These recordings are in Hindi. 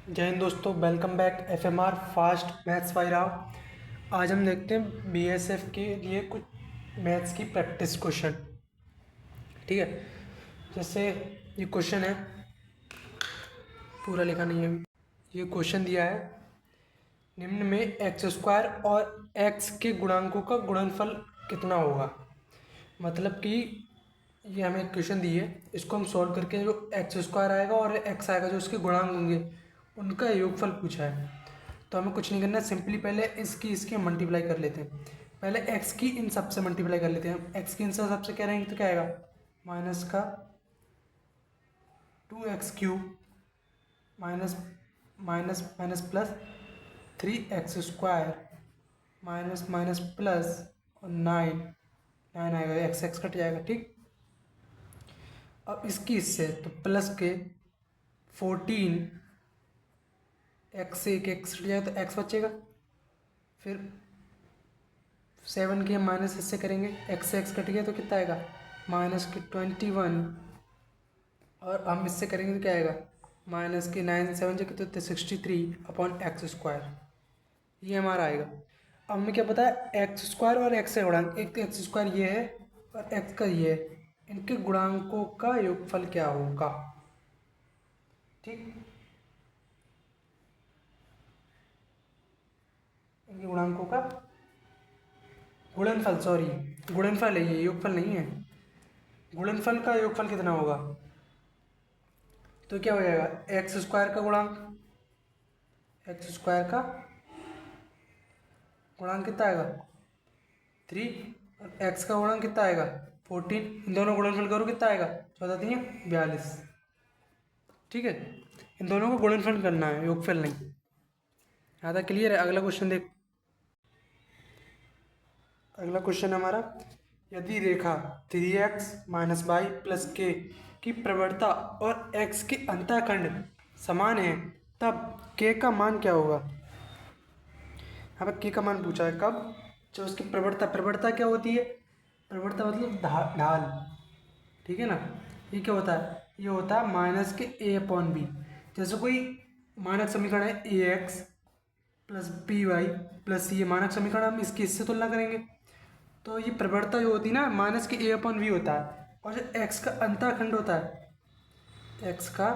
जय हिंद दोस्तों, welcome back FMR fast maths by Rao. आज हम देखते हैं बीएसएफ के लिए कुछ मैथ्स की प्रैक्टिस क्वेश्चन। ठीक है, जैसे ये क्वेश्चन है, पूरा लिखा नहीं है। ये क्वेश्चन दिया है, निम्न में एक्स स्क्वायर और एक्स के गुणांकों का गुणनफल कितना होगा। मतलब कि ये हमें एक क्वेश्चन दी है, इसको हम सॉल्व करके जो एक्स स्क्वायर आएगा और एक्स आएगा जो उसके गुणांक होंगे उनका योगफल पूछा है। तो हमें कुछ नहीं करना है, सिंपली पहले इसकी हम मल्टीप्लाई कर लेते हैं। पहले एक्स की इन सब से मल्टीप्लाई कर लेते हैं। हम एक्स की इन सब से क्या रहेंगे तो क्या आएगा, माइनस का 2x³ minus minus minus plus 3x² minus minus plus और 9 आएगा, एक्स एक्स कट जाएगा। ठीक, अब इसकी इससे तो प्लस के 14 एक्स से एक एक्स कट जाएगा तो एक्स बचेगा। फिर 7 के हम माइनस इससे करेंगे, एक्स से एक्स कट गया तो कितना आएगा, माइनस के 21। और हम इससे करेंगे तो क्या आएगा, माइनस के 9 7 से कितने होते 63/x²। ये हमारा आएगा। अब हमें क्या पता है, एक्स स्क्वायर और एक्स से गुणांक, एक एक्स स्क्वायर ये है और एक्स का ये है, इनके गुणांकों का योगफल क्या होगा। ठीक, इनके गुणांकों का गुणनफल, सॉरी गुणनफल है ये, योगफल नहीं है। गुणनफल का योगफल कितना होगा, तो क्या हो जाएगा, एक्स स्क्वायर का गुणांक, एक्स स्क्वायर का गुणांक कितना आएगा 3, और एक्स का गुणांक कितना आएगा 14। इन दोनों गुणनफल करो कितना आएगा, 14×3 = 42। ठीक है, इन दोनों को गुणनफल करना है, योगफल नहीं। आधा क्लियर है। अगला क्वेश्चन देख, अगला क्वेश्चन हमारा, यदि रेखा 3x - y + k की प्रवणता और x के अंतःखंड समान है तब k का मान क्या होगा। यहाँ पर k का मान पूछा है कब, जब उसकी प्रवणता, प्रवणता क्या होती है, प्रवणता मतलब ढाल। ठीक है ना, ये क्या होता है, ये होता है माइनस के a/b। जैसे कोई मानक समीकरण है ax + by + c, मानक समीकरण, हम इसकी इससे तुलना करेंगे तो ये प्रवणता जो होती है ना, माइनस के a/v होता है। और जो x का अंतःखंड होता है, x का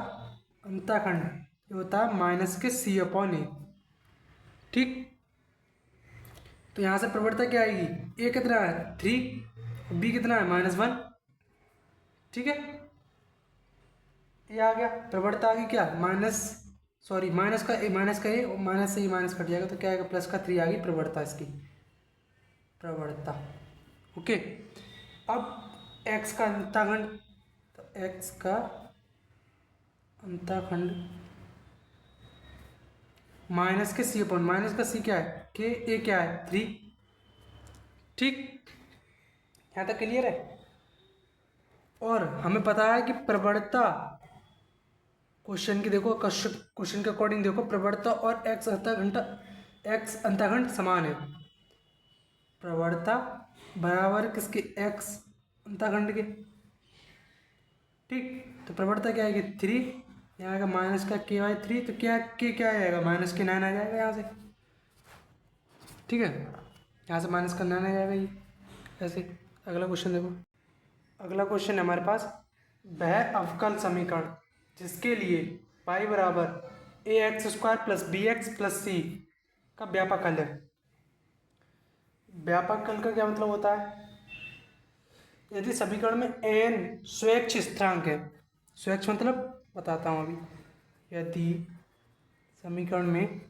अंतःखंड ये होता है माइनस के c/a। ठीक, तो यहाँ से प्रवणता क्या आएगी, a कितना है 3, b कितना है -1। ठीक है, ये आ गया, प्रवणता आ गई क्या, माइनस, सॉरी माइनस का a, माइनस से ही माइनस कट जाएगा तो क्या आएगा, प्लस का 3 आ गई प्रवणता, इसकी प्रवणता। ओके, अब x का अंतःखंड, तो x का अंतःखंड माइनस के c/, माइनस का c क्या है, के a क्या है 3। ठीक, यहाँ तक क्लियर है। और हमें पता है कि प्रवणता, क्वेश्चन की देखो, क्वेश्चन के अकॉर्डिंग देखो, प्रवणता और एक्स अंतःखंड समान है। प्रवणता बराबर किसके, एक्स अंतःखंड के। ठीक, तो प्रवणता क्या आएगी 3, यहाँ आएगा माइनस का k/3, तो क्या के क्या आएगा, माइनस के 9 आ जाएगा यहाँ से। ठीक है, यहाँ से माइनस का 9 आ जाएगा ये ऐसे। अगला क्वेश्चन देखो, अगला क्वेश्चन है हमारे पास, वह अवकल समीकरण जिसके लिए y बराबर ax² + bx + c का व्यापक हल है। व्यापक हल का क्या मतलब होता है, यदि समीकरण में n स्वैच्छ स्थिरांक है, स्वैच्छ मतलब बताता हूँ अभी, यदि समीकरण में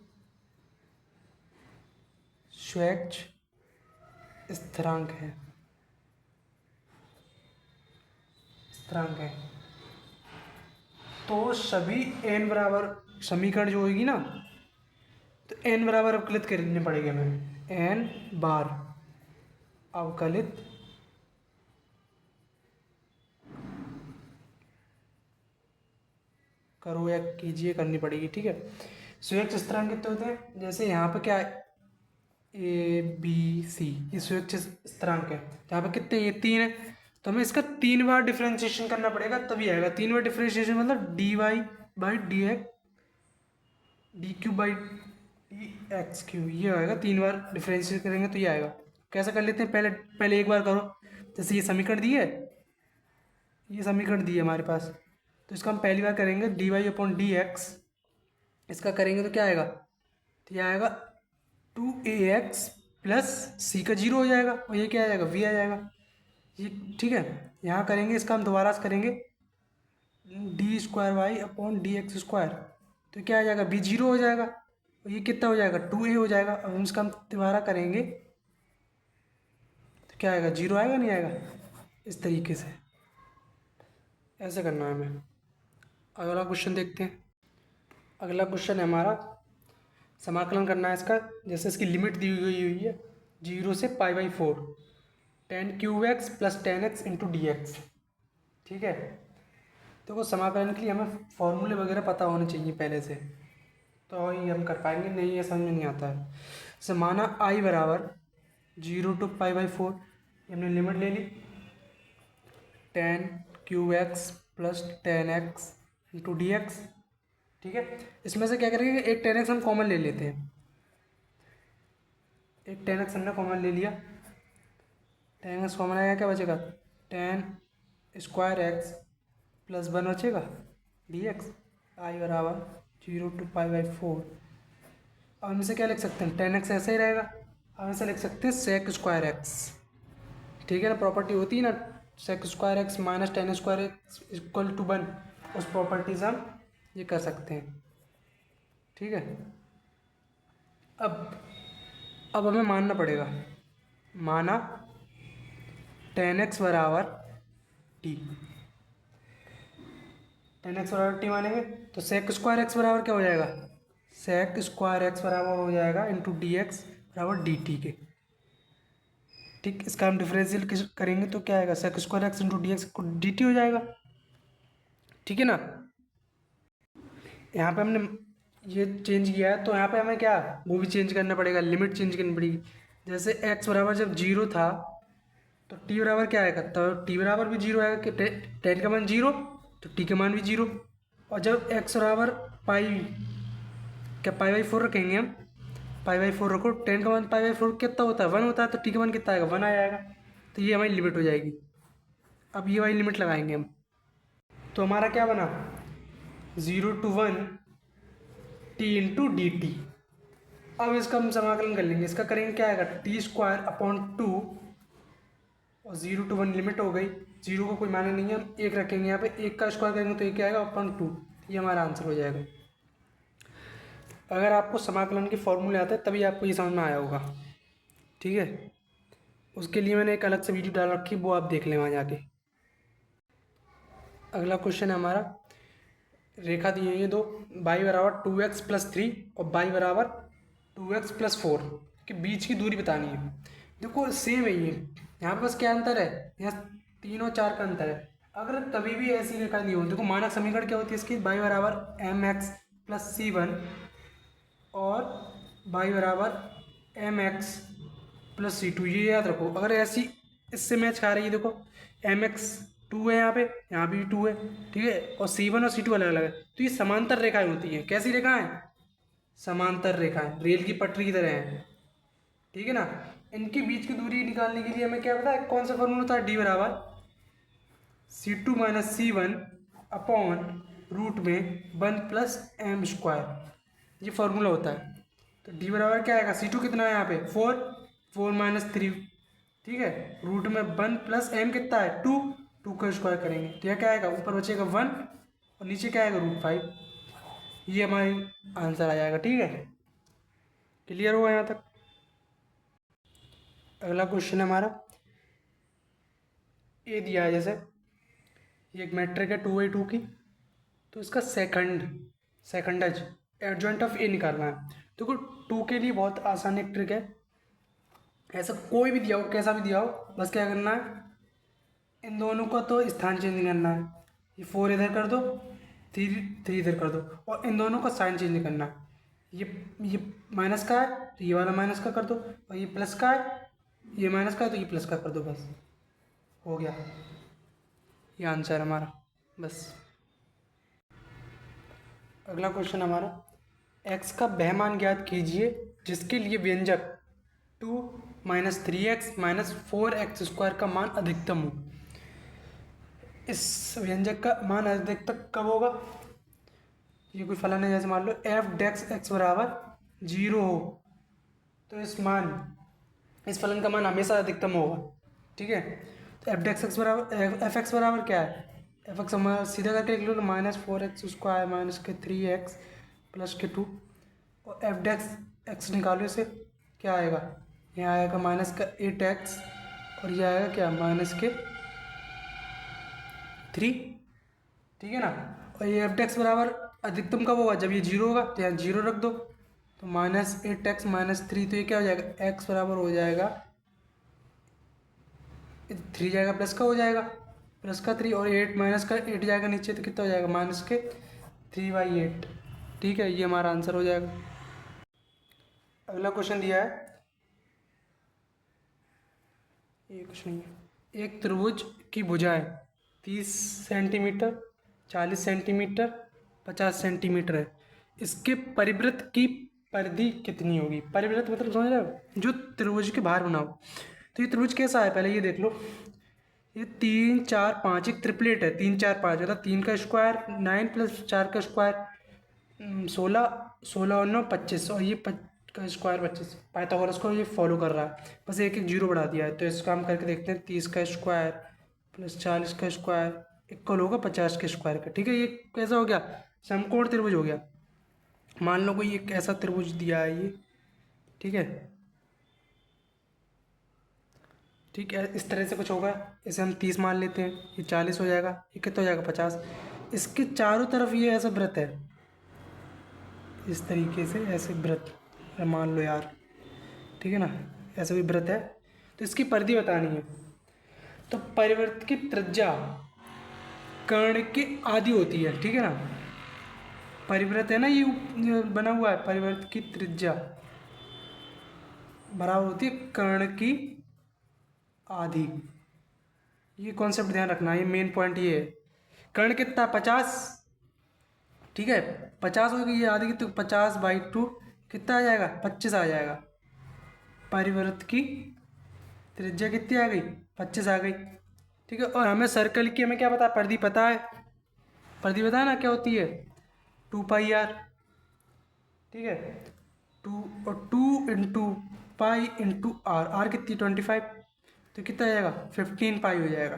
स्वैच्छ स्थिरांक है, स्थिरांक है, तो सभी n बराबर, समीकरण जो होगी ना, तो n बराबर अवकलित करने पड़ेंगे हमें, n बार अवकलित करो या कीजिए, करनी पड़ेगी। ठीक है, स्वैच्छ स्थिरांक कितने होते हैं, जैसे यहाँ पे क्या है a b c, ये स्वैच्छ स्थिरांक है, तो यहाँ पे कितने, ये 3 है, तो हमें इसका 3 बार डिफ्रेंशिएशन करना पड़ेगा तभी आएगा। 3 बार डिफ्रेंशिएशन मतलब dy/dx D Q by D x Q, ये आएगा। 3 बार डिफ्रेंशिएट करेंगे तो ये आएगा। कैसा कर लेते हैं, पहले पहले एक बार करो। जैसे ये समीकरण दी है, ये समीकरण दी है हमारे पास, तो इसका हम पहली बार करेंगे D Y upon D X. इसका करेंगे तो क्या आएगा, तो ये आएगा 2ax प्लस सी का 0 हो जाएगा, और ये क्या आ जाएगा, v आ जाएगा। ये ठीक है। यहाँ करेंगे इसका हम दोबारा से करेंगे D square Y upon D X square, तो क्या आ जाएगा, v 0 हो जाएगा, और ये कितना हो जाएगा, 2a हो जाएगा। अब हम इसका हम दोबारा करेंगे तो क्या आएगा, 0 आएगा, नहीं आएगा। इस तरीके से ऐसे करना है हमें। अगला क्वेश्चन देखते हैं। अगला क्वेश्चन है हमारा, समाकलन करना है इसका। जैसे इसकी लिमिट दी हुई है 0 से π/4, tan cube x plus ten x into D x. ठीक है, तो समाकलन के लिए हमें फॉर्मूले वगैरह पता होने चाहिए पहले से, तो ये हम कर पाएंगे, नहीं ये समझ में नहीं आता है। जैसे माना i बराबर 0 to π/4, हमने लिमिट ले ली tan cube x plus ten x into D x. ठीक है, इसमें से क्या करेंगे, एक tan x हम कॉमन ले लेते हैं। एक tan x हमने कॉमन ले लिया, tan x कॉमन आएगा, क्या बचेगा, tan स्क्वायर एक्स प्लस 1 बचेगा डी एक्स। आई बराबर 0 to π/4। अब हम इसे क्या लिख सकते हैं, tan x ऐसे ही रहेगा। अब इसे लिख सकते हैं sec स्क्वायर एक्स। ठीक है ना, प्रॉपर्टी होती है ना, sec square X minus tan square X equal to 1, उस प्रॉपर्टी से हम ये कर सकते हैं। ठीक है, अब हमें मानना पड़ेगा, माना tan x बराबर t, tan x बराबर t मानेंगे तो sec स्क्वायर एक्स बराबर क्या हो जाएगा, sec स्क्वायर एक्स बराबर हो जाएगा इंटू डी एक्स बराबर डी टी के। ठीक, इसका हम डिफरेंशियल करेंगे तो क्या आएगा, sec square x into D x को डी टी हो जाएगा। ठीक है ना, यहाँ पे हमने ये चेंज किया है, तो यहाँ पे हमें क्या, वो भी चेंज करना पड़ेगा, लिमिट चेंज करनी पड़ेगी। जैसे x बराबर जब 0 था तो t बराबर क्या आएगा, तो t बराबर भी 0 आएगा कि टेन का मान 0, तो t का मान भी 0। और जब x बराबर पाई, क्या π/4 रखेंगे हम, π/4 रखो, टेन का मान π/4 कितना होता है, 1 होता है, तो t का मान कितना आएगा, 1 आ जाएगा। तो ये हमारी लिमिट हो जाएगी। अब ये वाली लिमिट लगाएंगे हम, तो हमारा क्या बना, 0 to 1 t into D T. अब इसका हम समाकलन कर लेंगे, इसका करेंगे क्या आएगा, टी स्क्वायर अपॉन 2, और 0 to 1 लिमिट हो गई, 0 को कोई माने नहीं है, हम 1 रखेंगे यहाँ पे, 1 का स्क्वायर करेंगे तो ये क्या आएगा, अपॉन 2। ये हमारा आंसर हो जाएगा। अगर आपको समाकलन के फॉर्मूले आते हैं तभी आपको ये समझ में आया होगा। ठीक है, उसके लिए मैंने एक अलग से वीडियो डाल रखी, वो आप देख लें वहाँ जाके। अगला क्वेश्चन है हमारा, रेखा दी है ये दो, y बराबर 2x प्लस 3 और y बराबर 2x प्लस 4 के बीच की दूरी बतानी है। देखो सेम है ये, यहाँ पे बस क्या अंतर है, यहाँ 3 और 4 का अंतर है। अगर कभी भी ऐसी रेखा दी हो, देखो मानक समीकरण क्या होती है इसकी, y बराबर mx प्लस c1 और y बराबर mx प्लस c2, ये याद रखो। अगर ऐसी इससे मैच खा रही है, देखो mx 2 है, यहाँ भी 2 है, ठीक है, और c1 और c2 अलग अलग है, तो ये समांतर रेखाएं होती हैं। कैसी रेखाएं, समांतर रेखाएं, रेल की पटरी की तरह हैं। ठीक है ना, इनके बीच की दूरी निकालने के लिए हमें क्या पता है, कौन सा फॉर्मूला होता है, डी बराबर c2 minus c1 upon root में 1 प्लस एम स्क्वायर, ये फॉर्मूला होता है। तो डी बराबर क्या आएगा, c2 कितना है यहाँ पे 4 माइनस 3, ठीक है, रूट में 1 प्लस एम कितना है 2 का स्क्वायर करेंगे तो यह क्या आएगा, ऊपर बचेगा 1 और नीचे क्या आएगा √5। ये हमारी आंसर आ जाएगा। ठीक है, क्लियर हुआ यहाँ तक। अगला क्वेश्चन है हमारा, ए दिया है, जैसे ये एक मैट्रिक है 2/2 की, तो इसका सेकंडज एडजॉइंट ऑफ ए निकालना है। देखो 2 के लिए बहुत आसान एक ट्रिक है, ऐसा कोई भी दिया हो, कैसा भी दिया हो, बस क्या करना है, इन दोनों का तो स्थान चेंज करना है। ये 4 इधर कर दो, 3 इधर कर दो, और इन दोनों का साइन चेंज करना है। ये माइनस का है तो ये वाला माइनस का कर दो, और ये प्लस का है, ये माइनस का है तो ये प्लस का कर दो, बस हो गया, ये आंसर हमारा। बस अगला क्वेश्चन हमारा, एक्स का वह मान ज्ञात कीजिए जिसके लिए व्यंजक 2 माइनस 3x माइनस 4x² का मान अधिकतम हो। इस व्यंजक का मान अधिकतम कब होगा? ये कोई फलन है, जैसे मान लो एफ डेक्स एक्स बराबर 0 हो तो इस फलन का मान हमेशा अधिकतम होगा। ठीक है, तो एफ डेक्स एक्स बराबर एफ एक्स बराबर क्या है? एफ एक्स हमारा सीधा करके लिख लो तो -4x² माइनस के 3x प्लस के 2, और एफ डेक्स एक्स निकालो से क्या आएगा? यहाँ आएगा -8x और ये आएगा क्या? -3। ठीक है ना। और ये एफ डेक्स बराबर अधिकतम कब होगा? जब ये 0 होगा, तो यहाँ 0 रख दो, तो -8x -3, तो ये क्या हो जाएगा? x बराबर हो जाएगा 3 जाएगा प्लस का हो जाएगा, प्लस का 3, और 8 माइनस का 8 जाएगा नीचे, तो कितना हो जाएगा? -3/8। ठीक है, ये हमारा आंसर हो जाएगा। अगला क्वेश्चन दिया है, ये कुछ नहीं है। एक त्रिभुज की भुजाएं 30 सेंटीमीटर, 40 सेंटीमीटर, 50 सेंटीमीटर है। इसके परिवृत्त की परिधि कितनी होगी? परिवृत्त मतलब समझ रहे हो? जो त्रिभुज के बाहर बनाओ। तो ये त्रिभुज कैसा है पहले ये देख लो। ये 3 4 5 एक ट्रिपलेट है। 3 4 5 मतलब 3 का स्क्वायर 9 प्लस 4 का स्क्वायर 16, 16 और 9 25, और ये का स्क्वायर 25। पाइथागोरस को ये फॉलो कर रहा है, बस एक एक जीरो बढ़ा दिया है। तो इसका हम करके देखते हैं। 30 का स्क्वायर प्लस 40 का स्क्वायर इक्वल होगा 50 के स्क्वायर का। ठीक है, ये कैसा हो गया? समकोण त्रिभुज हो गया। मान लो कोई एक ऐसा त्रिभुज दिया है ये। ठीक है, ठीक है, इस तरह से कुछ होगा। इसे हम 30 मान लेते हैं, ये 40 हो जाएगा, ये कितना हो जाएगा? 50। इसके चारों तरफ ये ऐसा वृत्त है, इस तरीके से ऐसे वृत्त मान लो यार। ठीक है ना, ऐसा भी वृत्त है। तो इसकी परिधि बतानी है। तो परिवृत्त की त्रिज्या कर्ण की आधी होती है। ठीक है ना, परिवृत्त है ना ये बना हुआ है, परिवृत्त की त्रिज्या बराबर होती है कर्ण की आधी। ये कॉन्सेप्ट ध्यान रखना, ये मेन पॉइंट ये है। कर्ण कितना? 50। ठीक है, 50 होगी, ये आधी की, तो 50/2 कितना आ जाएगा? 25 आ जाएगा। परिवृत्त की त्रिज्या कितनी आ गई? 25 आ गई। ठीक है, और हमें सर्कल की हमें क्या पता है? परिधि पता है। परिधि पता है ना क्या होती है? 2πr। ठीक है, 2 आर कितनी? 25, तो कितना आ जाएगा? 15π हो जाएगा।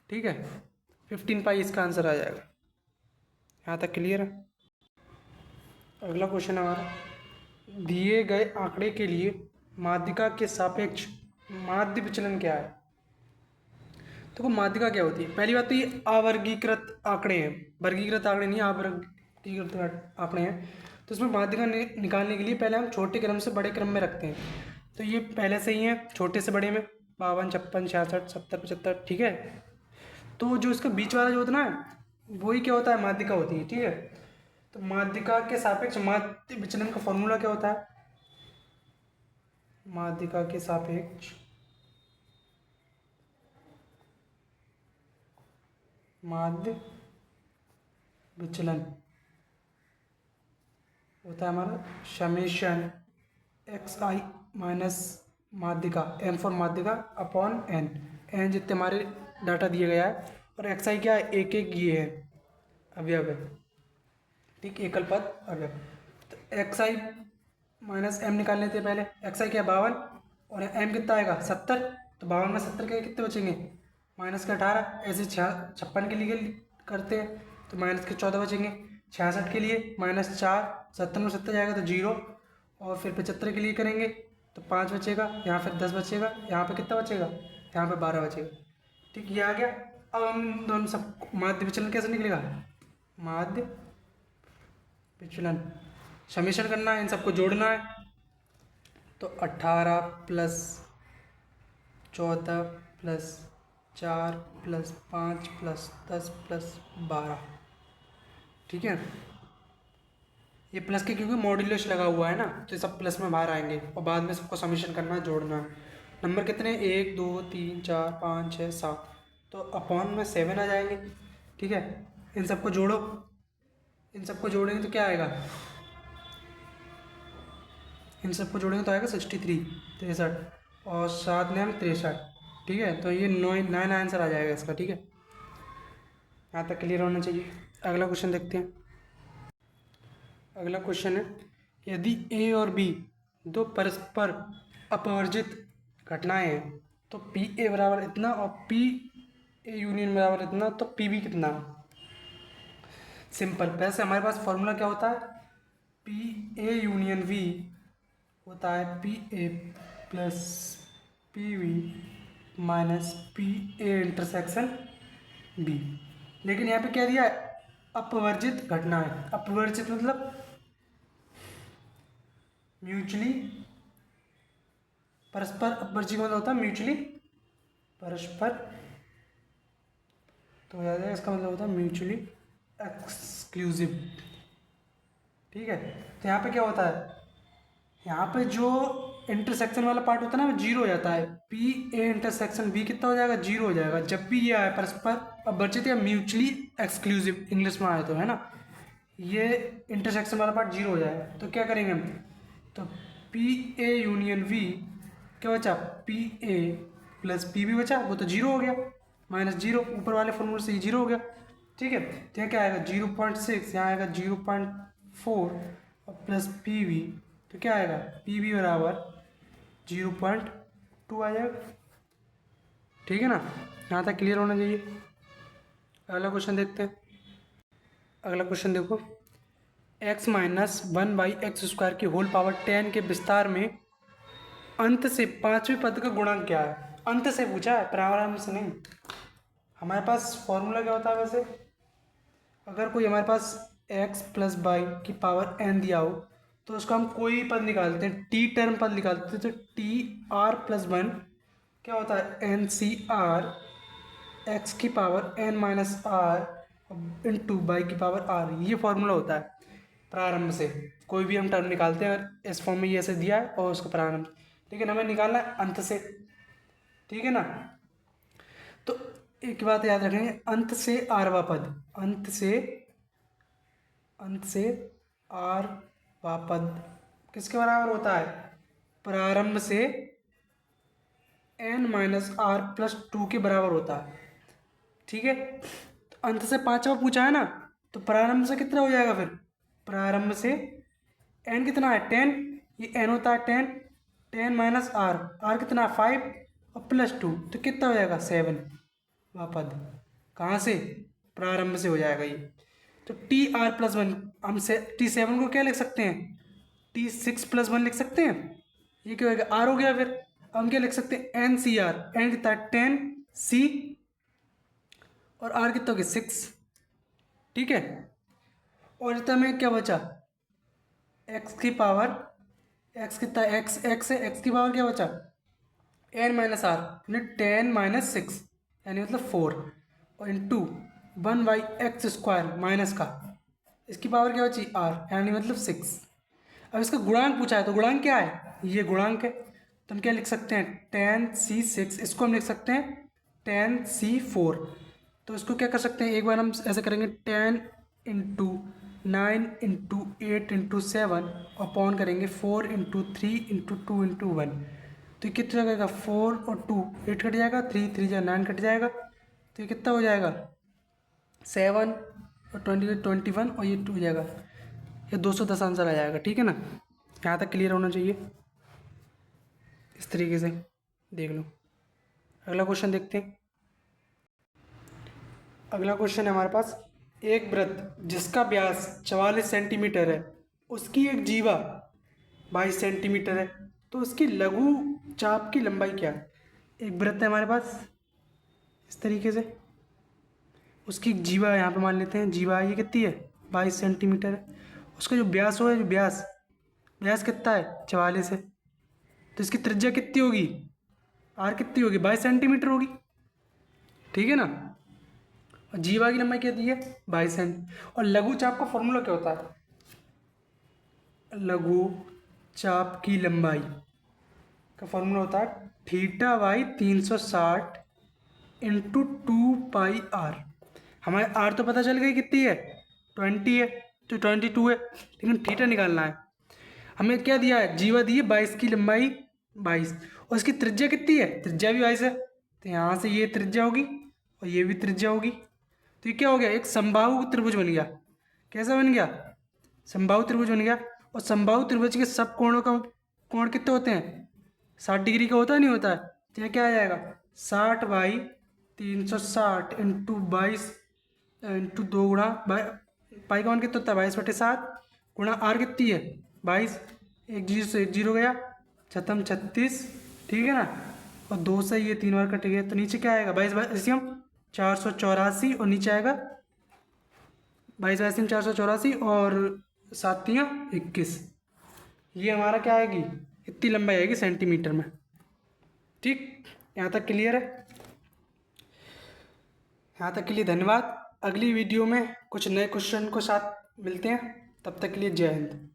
ठीक है, 15π इसका आंसर आ जाएगा। यहाँ तक क्लियर है? अगला क्वेश्चन हमारा, दिए गए आंकड़े के लिए माध्यिका के सापेक्ष माध्य विचलन क्या है? तो माध्यिका क्या होती है? पहली बात तो ये अवर्गीकृत आंकड़े हैं, वर्गीकृत आंकड़े नहीं, अवर्गीकृत आंकड़े हैं। तो इसमें माध्यिका निकालने के लिए पहले हम छोटे क्रम से बड़े क्रम में रखते हैं। तो ये पहले से ही है छोटे से बड़े में 52, 56, 66, 70, 75। ठीक है, तो जो इसका बीच वाला जो होता है ना, वही क्या होता है? माध्यिका होती है। ठीक है, तो माध्यिका के सापेक्ष माध्य विचलन का फॉर्मूला क्या होता है? माध्यिका के सापेक्ष माध्य विचलन होता है हमारा समेशन xi माइनस माध्यिका m फॉर माध्यिका अपॉन n जितने हमारे डाटा दिए गया है, और xi क्या है? एक एक ये है, अवयव है। ठीक, एकल पद अवयव। तो xi माइनस m निकाल लेते हैं पहले। xi क्या? 52, और m कितना आएगा? 70। तो 52 में 70 के कितने बचेंगे? माइनस के 18। ऐसे 56 के लिए करते हैं, तो माइनस के 14 बचेंगे। 66 के लिए -4, 70 में 70 जाएगा तो 0, और फिर 75 के लिए करेंगे तो 5 बचेगा, यहाँ फिर 10 बचेगा, यहाँ पे कितना बचेगा? यहाँ पे 12 बचेगा। ठीक, ये आ गया। अब हम दोनों सब माध्य विचलन कैसे निकलेगा? माध्य विचलन समीकरण करना है, इन सबको जोड़ना है। तो 18 plus 14 plus 4 plus 5 plus 10 plus 12। ठीक है, ये प्लस के क्योंकि मॉड्यूलस लगा हुआ है ना, तो सब प्लस में बाहर आएंगे, और बाद में सबको समीशन करना है, जोड़ना है। नंबर कितने? 1 2 3 4 5 6 7, तो अपॉन में 7 आ जाएंगे। ठीक है, इन सबको जोड़ो, इन सबको जोड़ेंगे तो क्या आएगा? इन सबको जोड़ेंगे तो आएगा 63, 63 और 7 9 63। ठीक है, तो ये 9 आंसर आ जाएगा इसका। ठीक है, यहाँ तक क्लियर होना चाहिए। अगला क्वेश्चन देखते हैं। अगला क्वेश्चन है, यदि ए और बी दो परस्पर अपवर्जित घटनाएं हैं तो पी ए बराबर इतना और पी ए यूनियन बराबर इतना, तो पी बी कितना। सिंपल। वैसे हमारे पास फॉर्मूला क्या होता है, पी ए यूनियन वी होता है P A plus P B minus P A intersection B. लेकिन यहाँ पे क्या दिया है, अपवर्जित घटना है। अपवर्जित मतलब म्यूचुअली, परस्पर अपवर्जित मतलब होता है म्यूचुअली परस्पर, तो याद है इसका मतलब होता है म्यूचुअली एक्सक्लूसिव। ठीक है, तो यहाँ पे क्या होता है, यहाँ पे जो इंटरसेक्शन वाला पार्ट होता है ना वो जीरो हो जाता है। पी ए इंटरसेक्शन बी कितना हो जाएगा, जीरो हो जाएगा जब भी ये आए परस्पर अपवर्जित या म्यूचुअली एक्सक्लूसिव इंग्लिश में आए तो, है ना। ये इंटरसेक्शन वाला पार्ट जीरो हो जाएगा तो क्या करेंगे हम, तो पी ए यूनियन वी क्या बचा, P A plus P B बचा, वो तो जीरो हो गया, माइनस जीरो, ऊपर वाले फॉर्मूले से ये जीरो हो गया। ठीक है, तो यहाँ क्या आएगा 0.6, यहाँ आएगा 0.4 और प्लस पी वी, तो क्या आएगा पी वी बराबर 0.2 आ जाएगा। ठीक है ना, यहाँ तक क्लियर होना चाहिए। अगला क्वेश्चन देखते हैं। अगला क्वेश्चन देखो, x माइनस 1/x² की होल पावर 10 के विस्तार में अंत से पांचवें पद का गुणांक क्या है। अंत से पूछा है, प्रारंभ से नहीं। हमारे पास फॉर्मूला क्या होता है वैसे, अगर कोई हमारे पास x प्लस बाई की पावर n दिया हो तो उसका हम कोई भी पद निकालते हैं, टी टर्म पद निकालते हैं, तो टी आर प्लस 1 क्या होता है एन सी आर एक्स की power n minus r into y की पावर r, ये फॉर्मूला होता है प्रारंभ से। कोई भी हम टर्म निकालते हैं और इस फॉर्म में ये ऐसे दिया है और उसका प्रारंभ, लेकिन हमें निकालना है अंत से। ठीक है ना, तो एक बात याद रखेंगे, अंत से आरवा पद, अंत से आरवा पद किसके बराबर होता है, प्रारंभ से n माइनस आर प्लस 2 के बराबर होता है। ठीक है, तो अंत से पांचवा पूछा है ना, तो प्रारंभ से कितना हो जाएगा फिर, प्रारंभ से n कितना है 10, ये n होता है 10, 10 माइनस आर, आर कितना है 5 और प्लस 2, तो कितना हो जाएगा 7 वह पद। कहाँ से, प्रारंभ से हो जाएगा ये। तो टी आर प्लस 1 हम से T7 को क्या लिख सकते हैं, T6 प्लस 1 लिख सकते हैं, ये क्या होगा आर हो गया। फिर हम क्या लिख सकते हैं एन सी आर, एन कितना है 10 सी और आर कितना हो गया 6। ठीक है, और इतना में क्या बचा, एक्स की पावर, एक्स कितना एक्स, एक्स है, एक्स की पावर क्या बचा एन माइनस आर, 10 माइनस 6 यानी मतलब 4 और इंटू 1/x² माइनस का, इसकी पावर क्या बची आर यानी मतलब 6। अब इसका गुणांक पूछा है, तो गुणांक क्या है, ये गुणांक है, तो हम क्या लिख सकते हैं 10c6, इसको हम लिख सकते हैं 10c4। तो इसको क्या कर सकते हैं, एक बार हम ऐसे करेंगे 10 इंटू 9 इंटू 8 इंटू 7 अपॉन करेंगे 4 इंटू 3 इंटू 2 इंटू 1, तो ये कितना लगेगा 4 और 2 8 कट जाएगा, 3 3 जा 9 कट जाएगा, तो ये कितना हो जाएगा 7 और 21 और ये 2 हो जाएगा, ये 210 आंसर आ जाएगा। ठीक है ना, यहाँ तक क्लियर होना चाहिए, इस तरीके से देख लो। अगला क्वेश्चन देखते हैं। अगला क्वेश्चन है हमारे पास, एक वृत्त जिसका व्यास 44 सेंटीमीटर है, उसकी एक जीवा 22 सेंटीमीटर है, तो उसकी लघु चाप की लंबाई क्या है। एक वृत्त है हमारे पास इस तरीके से, उसकी जीवा यहाँ पे मान लेते हैं, जीवा ये कितनी है 22 सेंटीमीटर है, उसका जो व्यास हो है, जो व्यास कितना है 44 है, तो इसकी त्रिज्या कितनी होगी, आर कितनी होगी 22 सेंटीमीटर होगी। ठीक है ना, और जीवा की लंबाई क्या दी है 22 सेंट। और लघु चाप का फॉर्मूला क्या होता है, लघु चाप की लंबाई का फॉर्मूला होता है θ/360 इंटू 2πr। हमारे आर तो पता चल गई कितनी है 20 है, तो 22 है, लेकिन थीटा निकालना है। हमें क्या दिया है, जीवा दी है 22 की लंबाई 22, और इसकी त्रिज्या कितनी है, त्रिज्या भी 22 है, तो यहाँ से ये त्रिज्या होगी और ये भी त्रिज्या होगी। तो ये क्या हो गया, एक समबाहु त्रिभुज बन गया। कैसा बन गया, समबाहु त्रिभुज बन गया। और समबाहु त्रिभुज के सब कोणों का कोण कितने होते हैं, 60 डिग्री का होता है, नहीं होता है। तो ये क्या आ जाएगा, 60/360 इंटू 22 इंटू 2 गुणा पाई का मान कितना होता है, 22/7 गुणा आर कितनी है 22, एक जीरो से एक जीरो गया, छतम 36, ठीक है ना। और 2 से ये 3 बार कट गया, तो नीचे क्या आएगा 22/8 484, और नीचे आएगा 22/8 484 और 7×3 = 21। ये हमारा क्या आएगी, इतनी लंबाई आएगी सेंटीमीटर में। ठीक, यहाँ तक क्लियर है। यहाँ तक के लिए धन्यवाद। अगली वीडियो में कुछ नए क्वेश्चन के साथ मिलते हैं, तब तक के लिए जय हिंद।